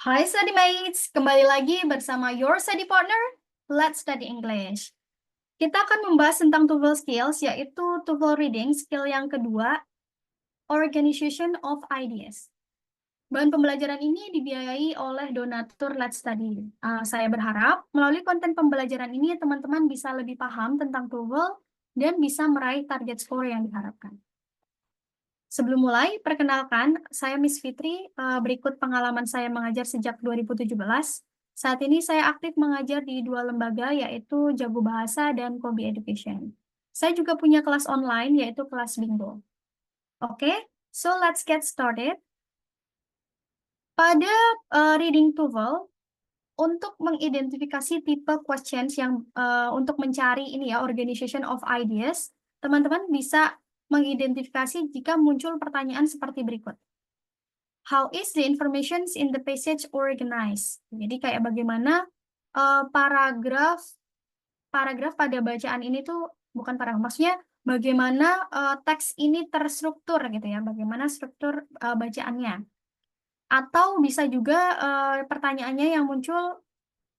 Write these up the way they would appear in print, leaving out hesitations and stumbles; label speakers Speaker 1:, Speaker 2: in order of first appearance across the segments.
Speaker 1: Hai study mates, kembali lagi bersama your study partner, Let's Study English. Kita akan membahas tentang TOEFL skills, yaitu TOEFL reading, skill yang kedua, Organization of Ideas. Bahan pembelajaran ini dibiayai oleh donatur Let's Study. Saya berharap melalui konten pembelajaran ini teman-teman bisa lebih paham tentang TOEFL dan bisa meraih target skor yang diharapkan. Sebelum mulai, perkenalkan, saya Miss Fitri. Berikut pengalaman saya mengajar sejak 2017. Saat ini saya aktif mengajar di dua lembaga, yaitu Jago Bahasa dan Kobi Education. Saya juga punya kelas online, yaitu kelas Bingo. Oke, so let's get started. Pada reading TOEFL, untuk mengidentifikasi tipe questions yang untuk mencari ini ya, organization of ideas, teman-teman bisa mengidentifikasi jika muncul pertanyaan seperti berikut. How is the information in the passage organized? Jadi kayak bagaimana paragraf pada bacaan ini tuh bukan paragraf, maksudnya bagaimana teks ini terstruktur gitu ya, bagaimana struktur bacaannya. Atau bisa juga pertanyaannya yang muncul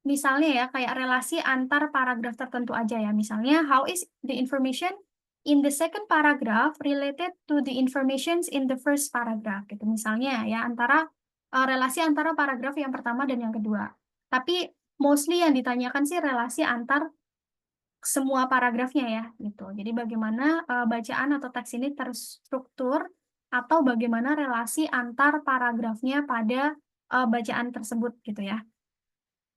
Speaker 1: misalnya ya kayak relasi antar paragraf tertentu aja ya. Misalnya how is the information in the second paragraph related to the informations in the first paragraph gitu. Misalnya ya antara relasi antara paragraf yang pertama dan yang kedua. Tapi mostly yang ditanyakan sih relasi antar semua paragrafnya ya gitu. Jadi bagaimana bacaan atau teks ini terstruktur atau bagaimana relasi antar paragrafnya pada bacaan tersebut gitu ya.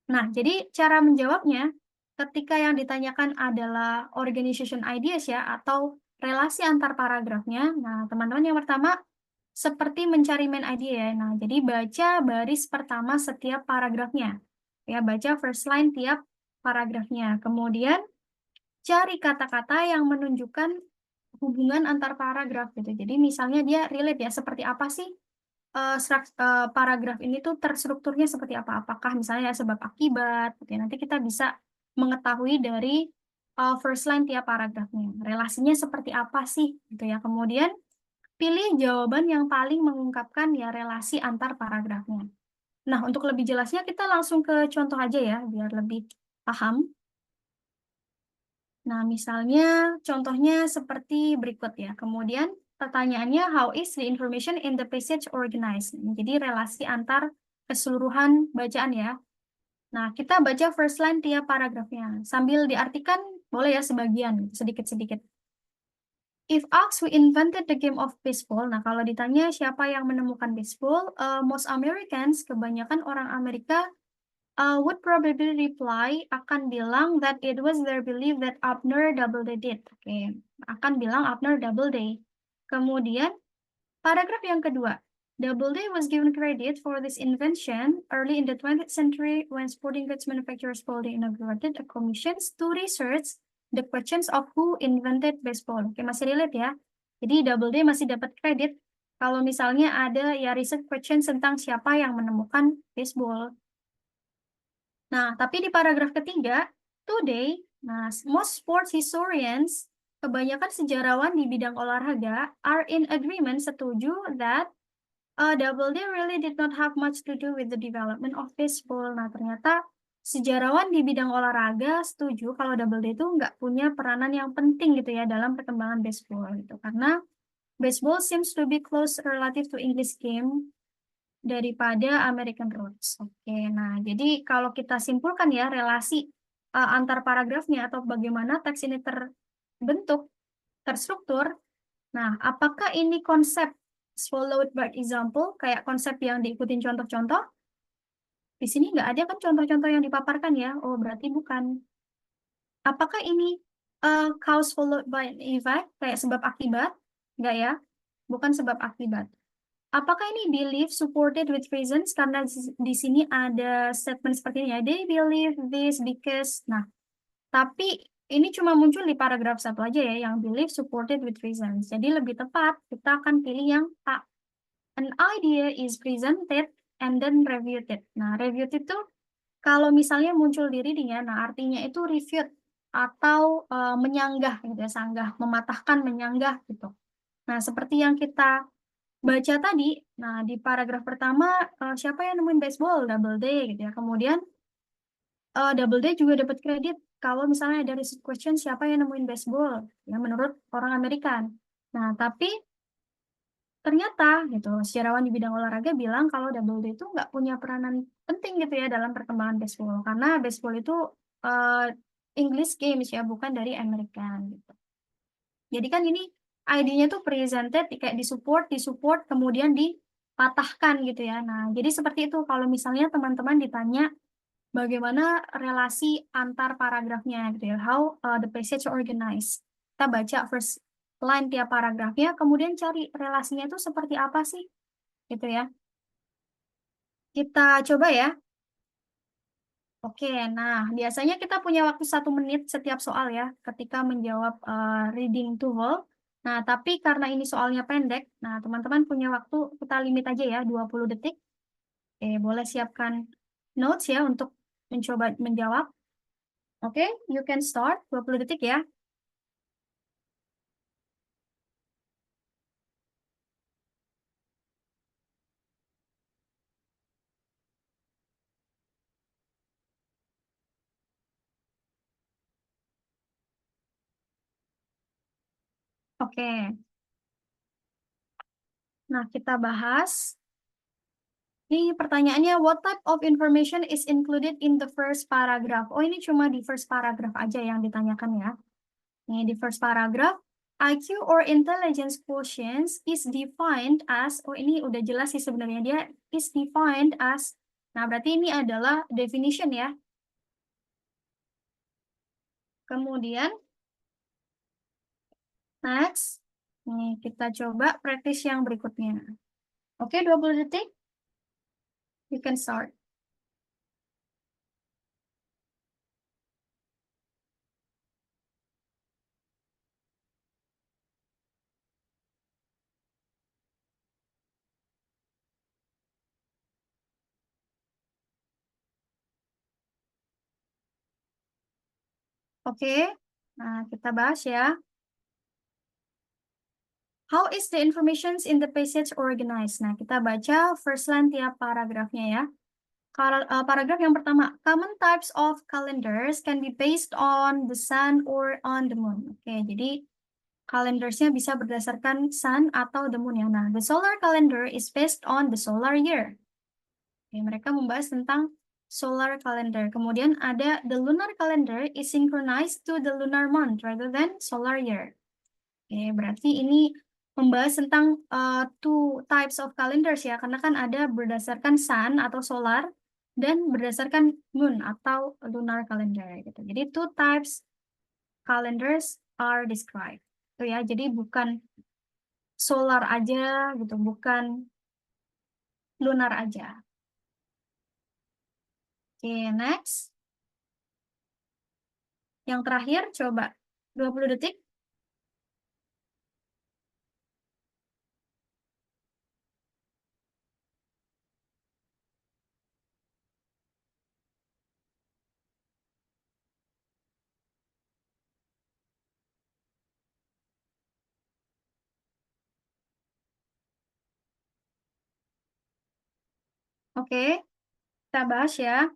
Speaker 1: Nah, jadi cara menjawabnya ketika yang ditanyakan adalah organization ideas ya atau relasi antar paragrafnya. Nah, teman-teman yang pertama seperti mencari main idea ya. Nah, jadi baca baris pertama setiap paragrafnya. Ya, baca first line tiap paragrafnya. Kemudian cari kata-kata yang menunjukkan hubungan antar paragraf gitu. Jadi misalnya dia relate ya seperti apa sih paragraf ini tuh terstrukturnya seperti apa? Apakah misalnya sebab akibat, gitu ya. Nanti kita bisa mengetahui dari first line tiap paragrafnya. Relasinya seperti apa sih, gitu ya. Kemudian pilih jawaban yang paling mengungkapkan ya relasi antar paragrafnya. Nah, untuk lebih jelasnya kita langsung ke contoh aja ya, biar lebih paham. Nah, misalnya contohnya seperti berikut ya. Kemudian pertanyaannya, how is the information in the passage organized? Jadi relasi antar keseluruhan bacaan ya. Nah, kita baca first line tiap paragrafnya. Sambil diartikan, boleh ya sebagian, sedikit-sedikit. If asked who invented the game of baseball, nah kalau ditanya siapa yang menemukan baseball, most Americans, kebanyakan orang Amerika, would probably reply akan bilang that it was their belief that Abner Doubleday did. Oke, akan bilang Abner Doubleday. Kemudian paragraf yang kedua. Doubleday was given credit for this invention early in the 20th century when sporting goods manufacturer Spalding inaugurated a commission to research the questions of who invented baseball. Oke, masih relate ya. Jadi Doubleday masih dapat kredit kalau misalnya ada ya research questions tentang siapa yang menemukan baseball. Nah, tapi di paragraf ketiga, today, nah, most sports historians, kebanyakan sejarawan di bidang olahraga, are in agreement, setuju that Doubleday really did not have much to do with the development of baseball. Nah, ternyata sejarawan di bidang olahraga setuju kalau Doubleday itu nggak punya peranan yang penting gitu ya dalam perkembangan baseball gitu. Karena baseball seems to be close relative to English game daripada American Roots. Oke, nah jadi kalau kita simpulkan ya relasi antar paragrafnya atau bagaimana teks ini terbentuk, terstruktur. Nah, apakah ini konsep followed by example, kayak konsep yang diikutin contoh-contoh? Di sini nggak ada kan contoh-contoh yang dipaparkan ya? Oh, berarti bukan. Apakah ini cause followed by an effect, kayak sebab akibat? Nggak ya? Bukan sebab akibat. Apakah ini belief supported with reasons? Karena di sini ada statement seperti ini ya. They believe this because. Nah, tapi ini cuma muncul di paragraf satu aja ya, yang belief supported with reasons. Jadi lebih tepat, kita akan pilih yang A. An idea is presented and then refuted. Nah, refute itu kalau misalnya muncul di reading ya, nah artinya itu refute atau menyanggah gitu ya, sanggah, mematahkan, menyanggah gitu. Nah, seperti yang kita baca tadi, nah di paragraf pertama siapa yang nemuin baseball? Double D gitu ya. Kemudian Double D juga dapat kredit kalau misalnya ada research question siapa yang nemuin baseball ya menurut orang Amerikan. Nah, tapi ternyata gitu sejarawan di bidang olahraga bilang kalau Double D itu nggak punya peranan penting gitu ya dalam perkembangan baseball karena baseball itu uh, English games ya bukan dari American gitu. Jadi kan ini ID-nya tuh presented kayak disupport, kemudian dipatahkan gitu ya. Nah, jadi seperti itu kalau misalnya teman-teman ditanya bagaimana relasi antar paragrafnya gitu ya. How the passage organized. Kita baca first line tiap paragrafnya, kemudian cari relasinya itu seperti apa sih gitu ya. Kita coba ya. Oke, nah biasanya kita punya waktu 1 menit setiap soal ya ketika menjawab reading to whole. Nah, tapi karena ini soalnya pendek, nah teman-teman punya waktu kita limit aja ya 20 detik. Oke, boleh siapkan notes ya untuk mencoba menjawab. Oke, you can start 20 detik ya. Oke, nah kita bahas. Ini pertanyaannya, what type of information is included in the first paragraph? Oh, ini cuma di first paragraph aja yang ditanyakan ya. Nih, di first paragraph, IQ or intelligence quotient is defined as, oh ini udah jelas sih sebenarnya dia is defined as, nah berarti ini adalah definition ya. Kemudian, next, nih kita coba praktis yang berikutnya. Oke, 20 detik, you can start. Oke, nah kita bahas ya. How is the information in the passage organized? Nah, kita baca first line tiap paragrafnya ya. Paragraf yang pertama, common types of calendars can be based on the sun or on the moon. Oke, jadi calendarsnya bisa berdasarkan sun atau the moon ya. Nah, the solar calendar is based on the solar year. Oke, mereka membahas tentang solar calendar. Kemudian ada the lunar calendar is synchronized to the lunar month rather than solar year. Oke, berarti ini membahas tentang two types of calendars ya, karena kan ada berdasarkan sun atau solar dan berdasarkan moon atau lunar calendar gitu. Jadi two types calendars are described. Tuh ya, jadi bukan solar aja gitu, bukan lunar aja. Oke, next. Yang terakhir coba 20 detik. Oke, kita bahas ya.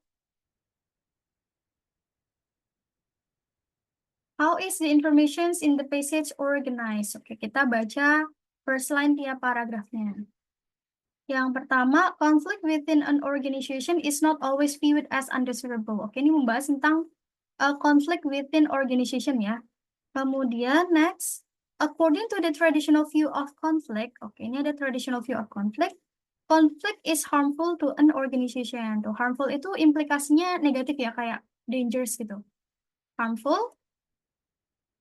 Speaker 1: How is the information in the passage organized? Oke, kita baca first line tiap paragrafnya. Yang pertama, conflict within an organization is not always viewed as undesirable. Oke, ini membahas tentang conflict within organization ya. Kemudian next, according to the traditional view of conflict. Oke, ini ada traditional view of conflict. Conflict is harmful to an organization. Tuh, harmful itu implikasinya negatif ya, kayak dangerous gitu. Harmful.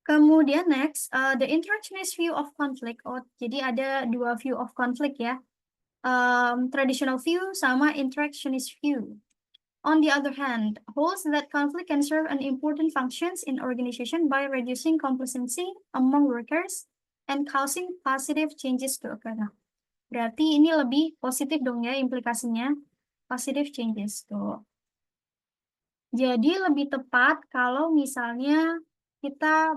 Speaker 1: Kemudian next, the interactionist view of conflict. Oh, jadi ada dua view of conflict ya. Traditional view sama interactionist view. On the other hand, holds that conflict can serve an important functions in organization by reducing complacency among workers and causing positive changes to occur. Nah, berarti ini lebih positif dong ya implikasinya. Positive changes tuh. Jadi lebih tepat kalau misalnya kita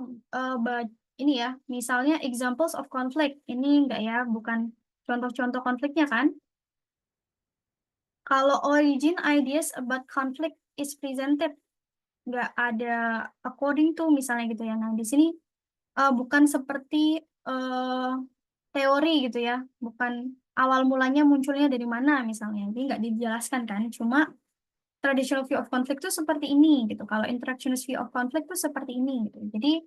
Speaker 1: ini ya, misalnya examples of conflict. Ini enggak ya, bukan contoh-contoh konfliknya kan. Kalau origin ideas about conflict is presented, nggak ada according to misalnya gitu ya. Nah, di sini bukan seperti teori gitu ya, bukan awal mulanya munculnya dari mana misalnya. Jadi nggak dijelaskan kan, cuma traditional view of conflict itu seperti ini gitu. Kalau interactionist view of conflict itu seperti ini gitu. Jadi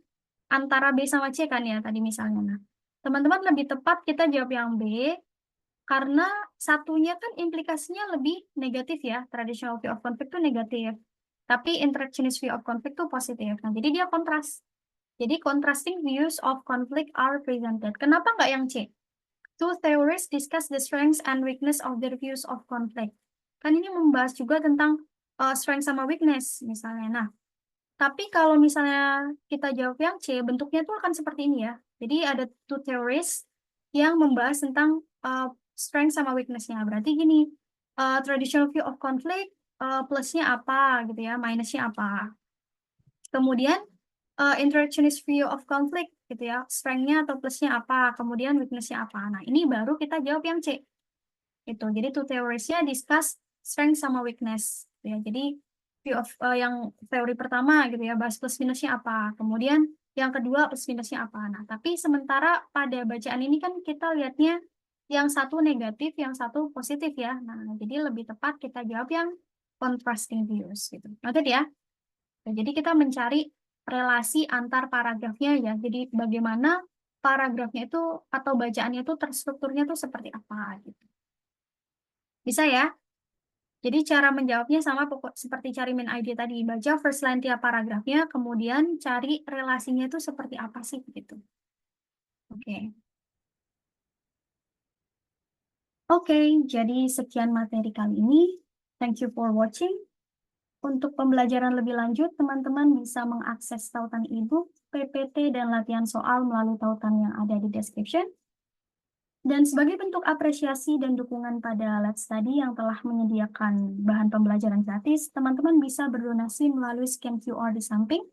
Speaker 1: antara B sama C kan ya tadi misalnya. Nah, teman-teman lebih tepat kita jawab yang B karena satunya kan implikasinya lebih negatif ya. Traditional view of conflict itu negatif. Tapi interactionist view of conflict itu positif. Nah, jadi dia kontras. Jadi contrasting views of conflict are presented. Kenapa nggak yang C? Two theories discuss the strengths and weakness of their views of conflict. Kan ini membahas juga tentang strength sama weakness misalnya. Nah, tapi kalau misalnya kita jawab yang C, bentuknya itu akan seperti ini ya. Jadi ada two theories yang membahas tentang strength sama weakness-nya. Berarti gini, traditional view of conflict plusnya apa gitu ya, minusnya apa. Kemudian interactionist view of conflict gitu ya, strength-nya atau plusnya apa, kemudian weakness-nya apa. Nah, ini baru kita jawab yang C. Itu. Jadi two theories-nya discuss strength sama weakness. Ya, jadi view of yang teori pertama gitu ya, bahas plus minusnya apa. Kemudian yang kedua plus minusnya apa. Nah, tapi sementara pada bacaan ini kan kita lihatnya yang satu negatif, yang satu positif ya. Nah, jadi lebih tepat kita jawab yang contrasting views gitu. Noted ya. Nah, jadi kita mencari relasi antar paragrafnya ya. Jadi bagaimana paragrafnya itu atau bacaannya itu terstrukturnya itu seperti apa gitu. Bisa ya? Jadi cara menjawabnya sama seperti cari main idea tadi. Baca first line tiap paragrafnya, kemudian cari relasinya itu seperti apa sih gitu. Oke. Oke, jadi sekian materi kali ini. Thank you for watching. Untuk pembelajaran lebih lanjut, teman-teman bisa mengakses tautan e-book, PPT, dan latihan soal melalui tautan yang ada di description. Dan sebagai bentuk apresiasi dan dukungan pada Let's Study yang telah menyediakan bahan pembelajaran gratis, teman-teman bisa berdonasi melalui scan QR di samping.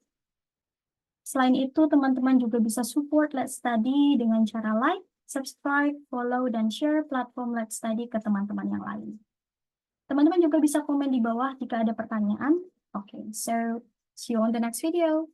Speaker 1: Selain itu, teman-teman juga bisa support Let's Study dengan cara like, subscribe, follow, dan share platform Let's Study ke teman-teman yang lain. Teman-teman juga bisa komen di bawah jika ada pertanyaan. Okay, so see you on the next video.